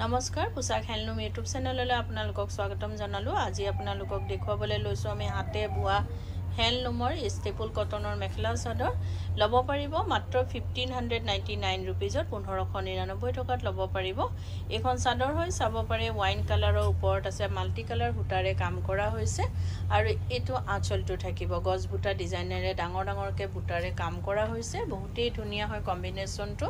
নমস্কাৰ পোছাক handloom YouTube চেনেললৈ আপোনালোকক স্বাগতম জনালো। আজি আপোনালোকক দেখুৱাবলৈ লৈছোঁ আমি হাতে বোৱা হেণ্ডলুমৰ ষ্টেপুল কটনৰ মেখেলা চাদৰ ল'ব পাৰিব মাত্ৰ 1599 ৰুপিজত 1599 টকাত ল'ব পাৰিব। এইখন চাদৰ হৈ চাব পাৰে ওয়াইন কালাৰৰ ওপৰত আছে মাল্টি কালাৰ সূতাৰে কাম কৰা হৈছে আৰু এইটো আঁচলটো থাকিব গছ বুটা ডিজাইনেৰে ডাঙৰ ডাঙৰকৈ বুটাৰে কাম কৰা হৈছে। বহুতেই ধুনীয়া হয় কম্বিনেশ্যনটো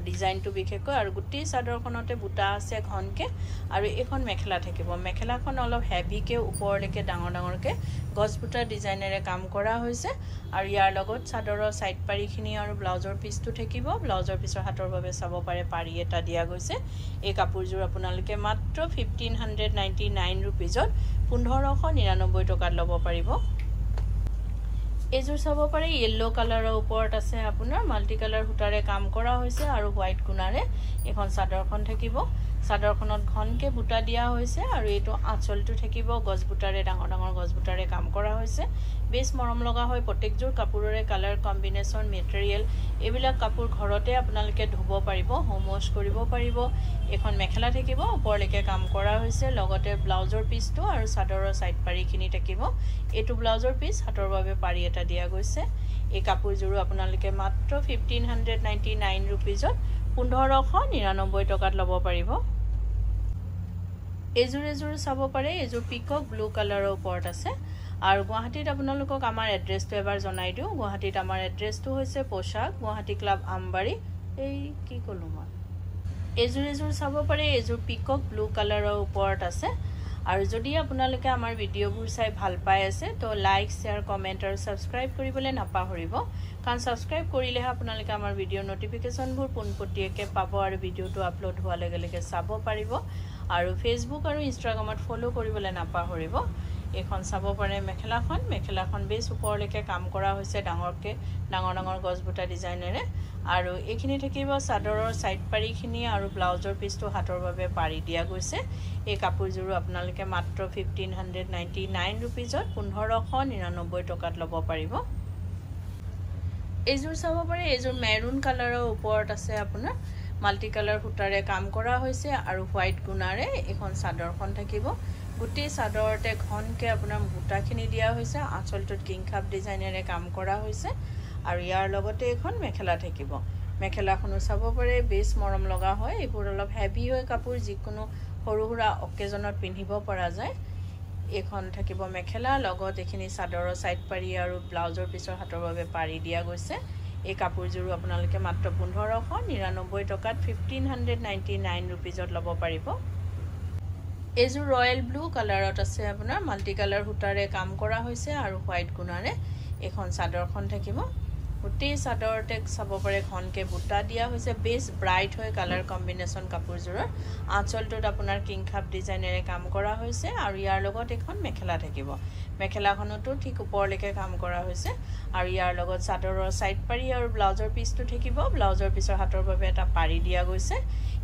ডিজাইনটো বিশেষকৈ আৰু গোটেই চাদৰখনতে বুটা আছে ঘনকে আৰু এখন মেখেলা থাকিব। মেখেলাখন অলপ হেভিকে ওপৰলৈকে ডাঙৰ ডাঙৰকৈ গছ বুটা ডিজাইনেৰে কাম কৰা হৈছে আৰু ইয়াৰ লগত চাদৰৰ সাইড পাৰিখিনি আৰু ব্লাউজৰ পিচটো থাকিব। ব্লাউজৰ পিছৰ হাতৰ বাবে চাব পাৰে পাৰি এটা দিয়া গৈছে। এই কাপোৰযোৰ আপোনালোকে মাত্ৰ 1599 ৰুপিজত 1599 টকাত ল'ব পাৰিব। এইযোৰ চাব পাৰে ইয়েলো কালাৰৰ ওপৰত আছে আপোনাৰ মাল্টি কালাৰ সূতাৰে কাম কৰা হৈছে আৰু হোৱাইট গুণাৰে এখন চাদৰখন থাকিব। চাদৰখনত ঘনকে বুটা দিয়া হৈছে আৰু এইটো আঁচলটো থাকিব গছ বুটাৰে ডাঙৰ ডাঙৰ গছ বুটাৰে কাম কৰা হৈছে। বেছ মৰম লগা হয় প্ৰত্যেকযোৰ কাপোৰৰে কালাৰ কম্বিনেশ্যন মেটেৰিয়েল এইবিলাক কাপোৰ ঘৰতে আপোনালোকে ধুব পাৰিব, হোম ৱাছ কৰিব পাৰিব। এখন মেখেলা থাকিব ওপৰলৈকে কাম কৰা হৈছে লগতে ব্লাউজৰ পিচটো আৰু চাদৰৰ সাইড পাৰিখিনি থাকিব। এইটো ব্লাউজৰ পিচ হাতৰ বাবে পাৰি এটা দিয়া গৈছে। এই কাপোৰযোৰো আপোনালোকে মাত্ৰ 1599 ৰুপিজত 1599 টকাত ল'ব পাৰিব। এযোৰ চাব পাৰে এযোৰ পিকক ব্লু কালাৰৰ ওপৰত আছে আৰু গুৱাহাটীত আপোনালোকক আমাৰ এড্ৰেছটো এবাৰ জনাই দিওঁ। গুৱাহাটীত আমাৰ এড্ৰেছটো হৈছে পোছাক গুৱাহাটী ক্লাব আমবাৰী। এই কি ক'লো মই এযোৰ চাব পাৰে এযোৰ পিকক ব্লু কালাৰৰ ওপৰত আছে আৰু যদি আপোনালোকে আমাৰ ভিডিঅ'বোৰ চাই ভাল পাই আছে তো লাইক শ্বেয়াৰ কমেণ্ট আৰু ছাবস্ক্ৰাইব কৰিবলৈ নাপাহৰিব, কাৰণ ছাবস্ক্ৰাইব কৰিলেহে আপোনালোকে আমাৰ ভিডিঅ'ৰ নটিফিকেশ্যনবোৰ পোনপটীয়াকৈ পাব আৰু ভিডিঅ'টো আপলোড হোৱাৰ লগে লগে চাব পাৰিব আৰু ফেচবুক আৰু ইনষ্টাগ্ৰামত ফ'ল' কৰিবলৈ নাপাহৰিব। এইখন চাব পাৰে মেখেলাখন বেছ ওপৰলৈকে কাম কৰা হৈছে ডাঙৰকৈ ডাঙৰ ডাঙৰ গছ বুটা ডিজাইনেৰে আৰু এইখিনি থাকিব চাদৰৰ সাইড পাৰিখিনি আৰু ব্লাউজৰ পিচটো হাতৰ বাবে পাৰি দিয়া গৈছে। এই কাপোৰযোৰো আপোনালোকে মাত্ৰ 1599 ৰুপিজত 1599 টকাত ল'ব পাৰিব। এইযোৰ চাব পাৰে এইযোৰ মেৰুন কালাৰৰ ওপৰত আছে আপোনাৰ মাল্টি কালাৰ সূতাৰে কাম কৰা হৈছে আৰু হোৱাইট গুণাৰে এখন চাদৰখন থাকিব। গোটেই চাদৰতে ঘনকে আপোনাৰ বুটাখিনি দিয়া হৈছে, আঁচলটোত কিংখাপ ডিজাইনেৰে কাম কৰা হৈছে আৰু ইয়াৰ লগতে এখন মেখেলা থাকিব। মেখেলাখনো চাব পাৰে বেছ মৰম লগা হয়, এইবোৰ অলপ হেভি হয় কাপোৰ, যিকোনো সৰু সুৰা অকেজনত পিন্ধিব পৰা যায়। এইখন থাকিব মেখেলা লগত এইখিনি চাদৰৰ সাইড পাৰি আৰু ব্লাউজৰ পিছৰ হাতৰ বাবে পাৰি দিয়া গৈছে। এই কাপোৰযোৰো আপোনালোকে মাত্ৰ 1599 টকাত 1599 ৰুপিজত ল'ব পাৰিব। এইযোৰ ৰয়েল ব্লু কালাৰত আছে আপোনাৰ মাল্টি কালাৰ সূতাৰে কাম কৰা হৈছে আৰু হোৱাইট গুণাৰে এখন চাদৰখন থাকিব। গোটেই চাদৰতে চাব পাৰে ঘনকে বুটা দিয়া হৈছে, বেছ ব্ৰাইট হয় কালাৰ কম্বিনেশ্যন কাপোৰযোৰৰ। আঁচলটোত আপোনাৰ কিংখাপ ডিজাইনেৰে কাম কৰা হৈছে আৰু ইয়াৰ লগত এখন মেখেলা থাকিব। মেখেলাখনতো ঠিক ওপৰলৈকে কাম কৰা হৈছে আৰু ইয়াৰ লগত চাদৰৰ সাইড পাৰি আৰু ব্লাউজৰ পিচটো থাকিব। ব্লাউজৰ পিছৰ হাতৰ বাবে এটা পাৰি দিয়া গৈছে।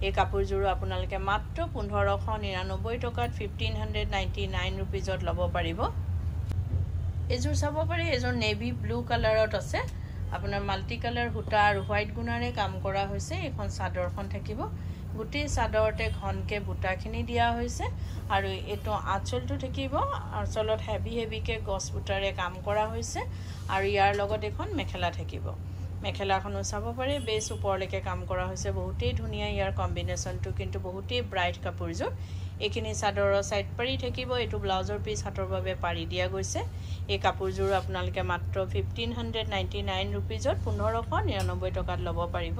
এই কাপোৰযোৰো আপোনালোকে মাত্ৰ 1599 টকাত 1599 ৰুপিজত ল'ব পাৰিব। এইযোৰ চাব পাৰে এইযোৰ নেভি ব্লু কালাৰত আছে আপোনাৰ মাল্টি কালাৰ সূতা আৰু হোৱাইট গুণাৰে কাম কৰা হৈছে। এইখন চাদৰখন থাকিব। গোটেই চাদৰতে ঘনকে বুটাখিনি দিয়া হৈছে আৰু এইটো আঁচলটো থাকিব। আঁচলত হেভিকে গছ বুটাৰে কাম কৰা হৈছে আৰু ইয়াৰ লগত এখন মেখেলা থাকিব। মেখেলাখনো চাব পাৰে বেছ ওপৰলৈকে কাম কৰা হৈছে, বহুতেই ধুনীয়া ইয়াৰ কম্বিনেশ্যনটো, কিন্তু বহুতেই ব্ৰাইট কাপোৰযোৰ। এইখিনি চাদৰৰ সাইড পাৰি থাকিব, এইটো ব্লাউজৰ পিচ হাতৰ বাবে পাৰি দিয়া গৈছে। এই কাপোৰযোৰো আপোনালোকে মাত্ৰ 1599 ৰুপিজত 1599 টকাত ল'ব পাৰিব।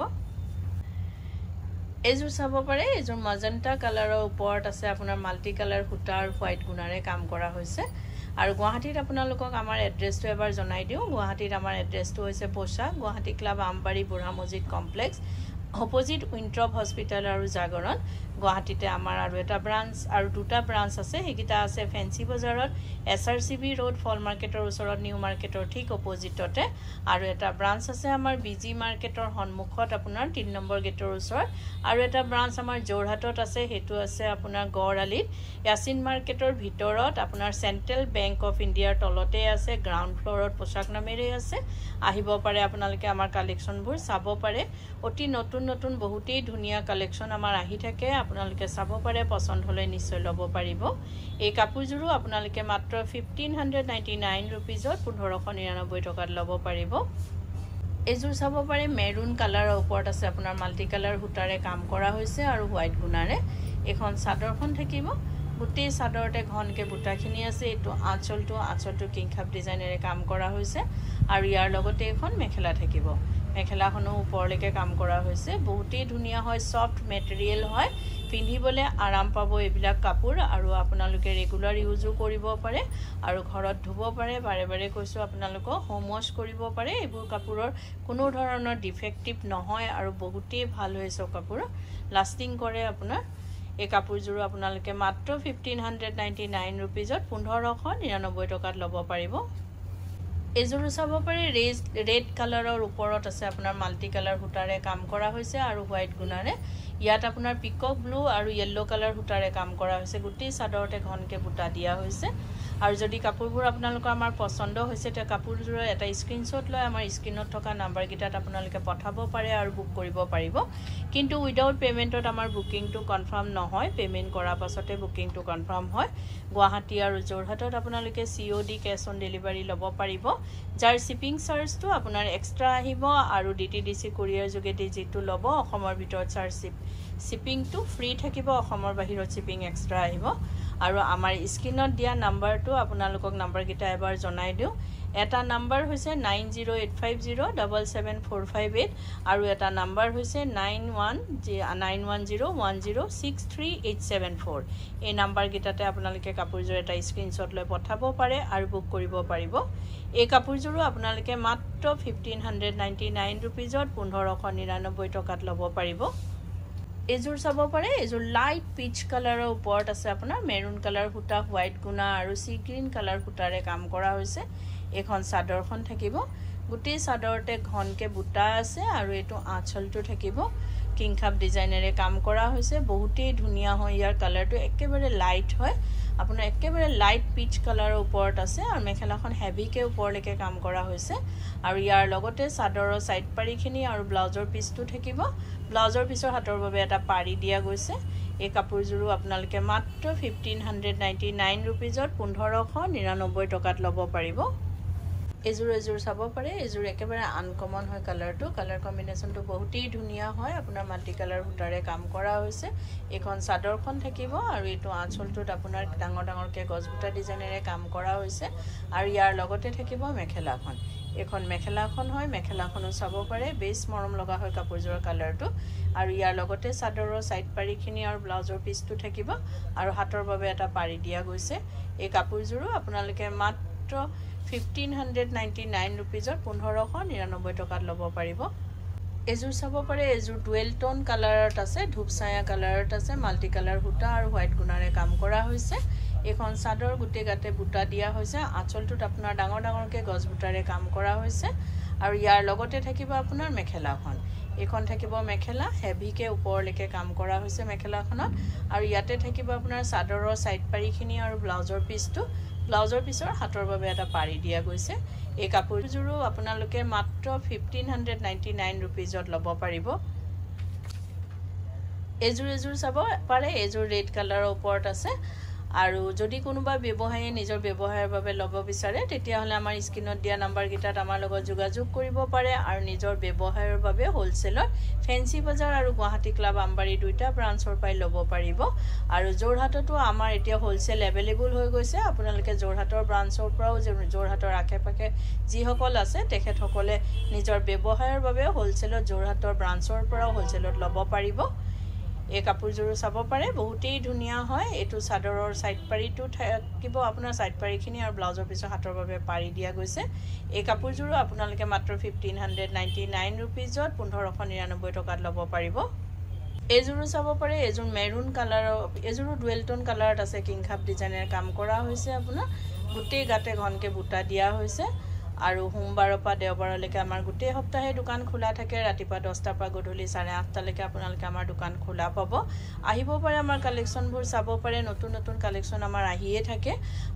এইযোৰ চাব পাৰে এইযোৰ মাজেণ্টা কালাৰৰ ওপৰত আছে আপোনাৰ মাল্টি কালাৰ সূতা আৰু হোৱাইট গুণাৰে কাম কৰা হৈছে আৰু গুৱাহাটীত আপোনালোকক আমাৰ এড্ৰেছটো এবাৰ জনাই দিওঁ। গুৱাহাটীত আমাৰ এড্ৰেছটো হৈছে পোছাক গুৱাহাটী ক্লাব আমবাৰী বুঢ়া মছজিদ কমপ্লেক্স, অপজিট উইণ্ট্ৰপ হস্পিটেল আৰু জাগৰণ। গুৱাহাটীতে আমাৰ আৰু এটা ব্ৰাঞ্চ আৰু দুটা ব্ৰাঞ্চ আছে, সেইকেইটা আছে ফেঞ্চি বজাৰত SRCB ৰোড ফল মাৰ্কেটৰ ওচৰত নিউ মাৰ্কেটৰ ঠিক অপজিটতে, আৰু এটা ব্ৰাঞ্চ আছে আমাৰ BG মাৰ্কেটৰ সন্মুখত আপোনাৰ 3 নম্বৰ গেটৰ ওচৰত, আৰু এটা ব্ৰাঞ্চ আমাৰ যোৰহাটত আছে, সেইটো আছে আপোনাৰ গড়আলিত য়াচিন মাৰ্কেটৰ ভিতৰত আপোনাৰ চেণ্ট্ৰেল বেংক অফ ইণ্ডিয়াৰ তলতে আছে, গ্ৰাউণ্ড ফ্ল'ৰত পোছাক নামেৰে আছে। আহিব পাৰে আপোনালোকে আমাৰ কালেকশ্যনবোৰ চাব পাৰে। অতি নতুন নতুন বহুতেই ধুনীয়া কালেকশ্যন আমাৰ আহি থাকে আপোনালোকে চাব পাৰে পছন্দ হ'লে নিশ্চয় ল'ব পাৰিব এই কাপোৰযোৰো আপোনালোকে মাত্ৰ 1599 ৰুপিজত 1599 টকাত ল'ব পাৰিব এযোৰ চাব পাৰে মেৰুন কালাৰৰ ওপৰত আছে আপোনাৰ মাল্টি কালাৰ সূতাৰে কাম কৰা হৈছে আৰু হোৱাইট গুণাৰে এখন চাদৰখন থাকিব গোটেই চাদৰতে ঘনকে বুটাখিনি আছে এটো আঁচলটো কিংখাপ ডিজাইনেৰে কাম কৰা হৈছে আৰু ইয়াৰ লগতে এখন মেখেলা থাকিব মেখেলাখনো ওপৰলৈকে কাম কৰা হৈছে বহুতেই ধুনীয়া হয় সফট মেটেৰিয়েল হয় পিন্ধিবলে আৰাম পাব এইবিলাক কাপোৰ আৰু আপোনালোকে ৰেগুলাৰ ইউজো কৰিব পাৰে আৰু ঘৰত ধুব পাৰে বাৰে কৈছো আপোনালোকক হোম ওয়াশ কৰিব পাৰে এইবোৰ কাপোৰৰ কোনো ধৰণৰ ডিফেক্টিভ নহয় আৰু বহুতেই ভাল হৈছে কাপোৰ লাষ্টিং কৰে আপোনাৰ এই কাপোৰযোৰ আপোনালোকে মাত্ৰ 1599 ৰুপিজত 1599 টকাত ল'ব পাৰিব এযোৰ চাব পাৰে ৰেড কালাৰৰ ওপৰত আছে আপোনাৰ মাল্টি কালাৰ সূতাৰে কাম কৰা হৈছে আৰু হোৱাইট গুণাৰে ইয়াত আপোনাৰ পিকক ব্লু আৰু ইয়েলো কালাৰ সূতাৰে কাম কৰা হৈছে গোটেই চাদৰতে ঘনকে বুটা দিয়া হৈছে আৰু যদি কাপোৰবোৰ আপোনালোকৰ আমাৰ পছন্দ হৈছে তে কাপোৰযোৰৰ এটা স্ক্ৰিনশ্বট লৈ আমাৰ স্ক্ৰিনত থকা নাম্বাৰ গিটাত আপোনালোকে পঠাব পাৰে আৰু বুক কৰিব পাৰিব কিন্তু উইদাউট পেমেন্টত আমাৰ বুকিংটো কনফাৰ্ম নহয় পেমেন্ট কৰাৰ পাছতে বুকিংটো কনফাৰ্ম হয় গুৱাহাটী আৰু যোৰহাটত আপোনালোকে COD কেশ অন ডেলিভাৰী ল'ব পাৰিব যাৰ শিপিং চাৰ্জটো আপোনাৰ এক্সট্ৰা আহিব আৰু DTDC কুৰিয়াৰ যোগেদি যেটো ল'ব অসমৰ ভিতৰত চাৰ্জ শিপিংটো ফ্ৰী থাকিব অসমৰ বাহিৰত শিপিং এক্সট্ৰা আহিব আৰু আমাৰ স্ক্ৰিনত দিয়া নাম্বাৰটো আপোনালোকক নাম্বাৰ গিটা এবাৰ জনাই দিও এটা নাম্বাৰ হৈছে 9085077458 আৰু এটা নাম্বাৰ হৈছে 9101063874 এই নাম্বাৰ গিটাতে আপোনালোকে কাপোৰযোৰ এটা স্ক্ৰিনশ্বট লৈ পঠাব পাৰে আৰু বুক কৰিব পাৰিব এই কাপোৰযোৰো আপোনালোকে মাত্ৰ 1599 ৰুপিজত 1599 টকাত ল'ব পাৰিব এযোৰ চাব পাৰে এযোৰ লাইট পিচ কালাৰৰ ওপৰত আছে আপোনাৰ মেৰুন কালাৰ সূতা হোৱাইট গুণা আৰু সি গ্ৰীন কালাৰ সূতাৰে কাম কৰা হৈছে এখন চাদৰখন থাকিব গোটেই চাদৰতে ঘনকে বুটা আছে আৰু এটো আঁচলটো থাকিব কিংখাপ ডিজাইনেৰে কাম কৰা হৈছে বহুতেই ধুনীয়া হয় ইয়াৰ কালাৰটো একেবাৰে লাইট হয় আপোনাৰ একেবাৰে লাইট পিচ কালাৰৰ ওপৰত আছে আৰু মেখেলাখন হেভিকে ওপৰলৈকে কাম কৰা হৈছে আৰু ইয়াৰ লগতে চাদৰৰ সাইড পাৰিখিনি আৰু ব্লাউজৰ পিছটো থাকিব ব্লাউজৰ পিছৰ হাতৰ বাবে এটা পাৰি দিয়া গৈছে এই কাপোৰযোৰো আপোনালোকে মাত্ৰ 1599 ৰুপিজত 1599 টকাত ল'ব পাৰিব এযোৰ চাব পাৰে এযোৰ একেবাৰে আনকমন হয় কালাৰটো কালাৰ কম্বিনেশনটো বহুতেই ধুনীয়া হয় আপোনাৰ মাল্টি কালাৰ সূতাৰে কাম কৰা হৈছে এখন চাদৰখন থাকিব আৰু এটো আঁচলটোত আপোনাৰ ডাঙৰকে গছবুটা ডিজাইনেৰে কাম কৰা হৈছে আৰু ইয়াৰ লগতে থাকিব মেখেলাখন এখন মেখেলাখন হয় মেখেলাখনো চাব পাৰে বেছ মৰম লগা হয় কাপোৰযোৰৰ কালাৰটো আৰু ইয়াৰ লগতে চাদৰৰ সাইড পাৰিখিনি আৰু ব্লাউজৰ পিছটো থাকিব আৰু হাতৰ বাবে এটা পাৰি দিয়া গৈছে এই কাপোৰযোৰো আপোনালোকে মাত্ৰ 1599 ৰুপিজত 1599 টকাত ল'ব পাৰিব এযোৰ চাব পাৰে এযোৰ ডুৱেল টোন কালাৰত আছে ধূপছায়া কালাৰত আছে মাল্টি কালাৰ সূতা আৰু হোৱাইট গুণাৰে কাম কৰা হৈছে এখন চাদৰ গুটে গাতে বুটা দিয়া হৈছে আঁচলটোত আপোনাৰ ডাঙৰকে গছ বুটাৰে কাম কৰা হৈছে আৰু ইয়াৰ লগতে থাকিব আপোনাৰ মেখেলাখন এখন থাকিব মেখেলা হেভিকে ওপৰলৈকে কাম কৰা হৈছে মেখেলাখনত আৰু ইয়াতে থাকিব আপোনাৰ চাদৰৰ সাইড পাৰিখিনি আৰু ব্লাউজৰ পিছৰ হাতৰ বাবে এটা পাৰি দিয়া গৈছে এই কাপোৰযোৰো আপোনালোকে মাত্ৰ 1599 ৰুপিজত ল'ব পাৰিব এযোৰ চাব পাৰে এযোৰ ৰেড কালাৰৰ ওপৰত আছে আৰু যদি কোনোবা ব্যৱসায়ী নিজৰ ব্যৱসায়ৰ বাবে ল'ব বিচাৰে তেতিয়া হলে আমাৰ স্ক্ৰিনত দিয়া নাম্বাৰ গিটাত আমাৰ লগত যোগাযোগ কৰিব পাৰে আৰু নিজৰ ব্যৱসায়ৰ বাবে হোলসেলৰ ফেন্সি বজাৰ আৰু গুৱাহাটী ক্লাব আমবাৰী দুইটা ব্ৰাঞ্চৰ পাই ল'ব পাৰিব আৰু যোৰহাটতো আমাৰ এতিয়া হোলসেল এভেইলেবল হৈ গৈছে আপোনালোকে যোৰহাটৰ ব্ৰাঞ্চৰ পৰাও যোৰহাটৰ আখেপাখে যিসকল আছে তেখেতসকলে নিজৰ ব্যৱসায়ৰ বাবে হোলসেলত যোৰহাটৰ ব্ৰাঞ্চৰ পৰাও হোলসেলত ল'ব পাৰিব এই কাপোৰযোৰ চাব পাৰে বহুতেই ধুনীয়া হয় এটো চাদৰৰ সাইড পাৰিটো থাকিব আপোনাৰ সাইড পাৰিখিনি আৰু ব্লাউজৰ পিছৰ হাতৰ বাবে পাৰি দিয়া গৈছে এই কাপোৰযোৰ আপোনালোকে মাত্ৰ 1599 ৰুপিজত 1599 টকাত ল'ব পাৰিব এযোৰ চাব পাৰে এযোৰ মেৰুন কালাৰৰ এযোৰ ডুৱেল টোন কালাৰত আছে কিংখাপ ডিজাইনেৰে কাম কৰা হৈছে আপোনাৰ গোটেই গাতে ঘনকে বুটা দিয়া হৈছে আৰু সোমবাৰৰ পৰা দেওবাৰলৈকে আমাৰ গোটেই সপ্তাহে দোকান খোলা থাকে ৰাতিপুৱা 10টাৰ পৰা গধূলি 8:30 লৈকে আপোনালোকে আমাৰ দোকান খোলা পাব আহিব পাৰে আমাৰ কালেকচনবোৰ চাব পাৰে নতুন কালেকচন আমাৰ আহিয়ে থাকে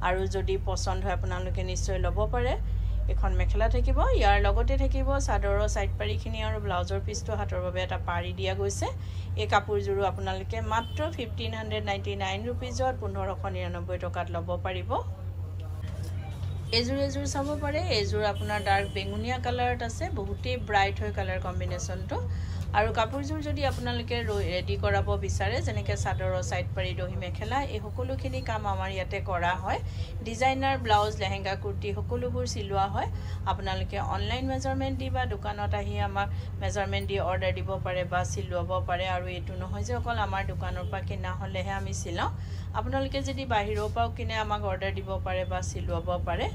আৰু যদি পছন্দ হয় আপোনালোকে নিশ্চয় ল'ব পাৰে এখন মেখেলা থাকিব ইয়াৰ লগতে থাকিব চাদৰৰ সাইড পাৰিখিনি আৰু ব্লাউজৰ পিছটো হাতৰ বাবে এটা পাৰি দিয়া গৈছে এই কাপোৰজোৰো আপোনালোকে মাত্ৰ 1599 रुपीजত 1599 টকাত ল'ব পাৰিব এজোৰ চাব পাৰে এজোৰ আপোনাৰ ডাৰ্ক বেঙুনিয়া কালাৰত আছে বহুতেই ব্ৰাইট হয় কালাৰ কম্বিনেশনটো আৰু কাপোৰজোৰ যদি আপোনালোকে ৰেডি কৰাব বিচাৰে যেনেকৈ চাদৰৰ সাইড পাৰি দহি মেখেলা এই সকলোখিনি কাম আমাৰ ইয়াতে কৰা হয় ডিজাইনাৰ ব্লাউজ লেহেঙ্গা কুৰ্তি সকলোবোৰ সিলোৱা হয় আপোনালোকে অনলাইন মেজাৰমেন্ট দি বা দোকানত আহি আমাক মেজাৰমেন্ট দি অৰ্ডাৰ দিব পাৰে বা সিলোৱাব পাৰে আৰু এটো নহয় যে অকল আমাৰ দোকানৰ পৰা কিনা হলেহে আমি সিলাও আপোনালোকে যদি বাহিৰৰ পৰাও কিনে আমাক অৰ্ডাৰ দিব পাৰে বা সিলোৱাব পাৰে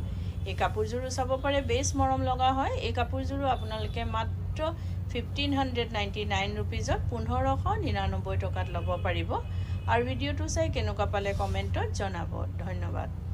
এই কাপোৰজোৰো চাব পাৰে বেছ মৰম লগা হয় এই কাপোৰজোৰো আপোনালোকে মাত্ৰ 1599 रुपीजত 1599 টকাত ল'ব পাৰিব আৰু ভিডিওটো চাই কেনেকুৱা পালে কমেন্টত জনাব ধন্যবাদ